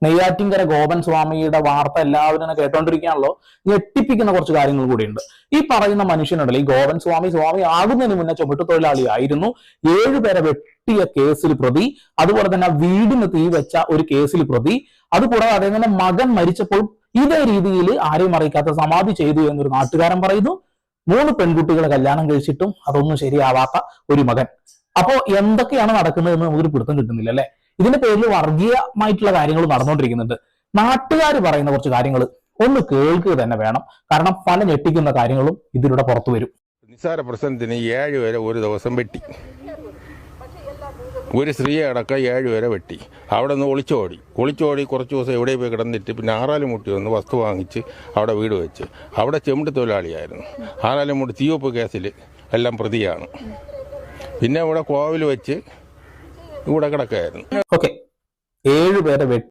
നെയ്യാറ്റിൻകര ഗോപൻ സ്വാമിയുടെ വാർത്ത എല്ലാവരും കേട്ടോണ്ടിരിക്കുകയാണല്ലോ. ഞെട്ടിപ്പിക്കുന്ന കുറച്ച് കാര്യങ്ങൾ കൂടിയുണ്ട്. ഈ പറയുന്ന മനുഷ്യനുണ്ടല്ലോ, ഈ ഗോപൻ സ്വാമി ആകുന്നതിന് മുന്നേ ചുമട്ടുതൊഴിലാളിയായിരുന്നു. 7 പേരെ വെട്ടിയ കേസിൽ പ്രതി, അതുപോലെ തന്നെ വീടിന് തീ വെച്ച ഒരു കേസിൽ പ്രതി, അതുകൂടാതെ അദ്ദേഹത്തിന്റെ മകൻ മരിച്ചപ്പോൾ ഇതേ രീതിയിൽ ആരെയും അറിയിക്കാത്ത സമാധി ചെയ്തു എന്നൊരു നാട്ടുകാരൻ പറയുന്നു. 3 പെൺകുട്ടികളെ കല്യാണം കഴിച്ചിട്ടും അതൊന്നും ശരിയാവാത്ത ഒരു മകൻ. അപ്പോ എന്തൊക്കെയാണ് നടക്കുന്നതെന്ന് നമുക്കൊരു പിടുത്തം കിട്ടുന്നില്ല അല്ലെ. ഇതിന്റെ പേരിൽ വർഗീയമായിട്ടുള്ള കാര്യങ്ങൾ നടന്നുകൊണ്ടിരിക്കുന്നുണ്ട്. നാട്ടുകാർ പറയുന്ന കുറച്ച് കാര്യങ്ങൾ ഒന്ന് കേൾക്കുക തന്നെ വേണം. കാരണം പല ഞെട്ടിക്കുന്ന കാര്യങ്ങളും ഇതിലൂടെ പുറത്തു വരും. നിസ്സാര പ്രശ്നത്തിന് 7 പേരെ ഒരു ദിവസം വെട്ടി. ഒരു സ്ത്രീയെ അടക്കം 7 പേരെ വെട്ടി. അവിടെ നിന്ന് ഒളിച്ചോടി കുറച്ച് ദിവസം എവിടെ പോയി കിടന്നിട്ട് പിന്നെ ആറാലുമുട്ടി വന്ന് വസ്തു വാങ്ങിച്ച് അവിടെ വീട് വെച്ച്. അവിടെ ചെമ്പ് തൊഴിലാളിയായിരുന്നു. ആറാലുമുട്ടി തീവപ്പ് കേസിൽ എല്ലാം പ്രതിയാണ്. പിന്നെ ഇവിടെ കോവിൽ വെച്ച് ഇവിടെ കിടക്കായിരുന്നു. ഓക്കെ, 7 പേരെ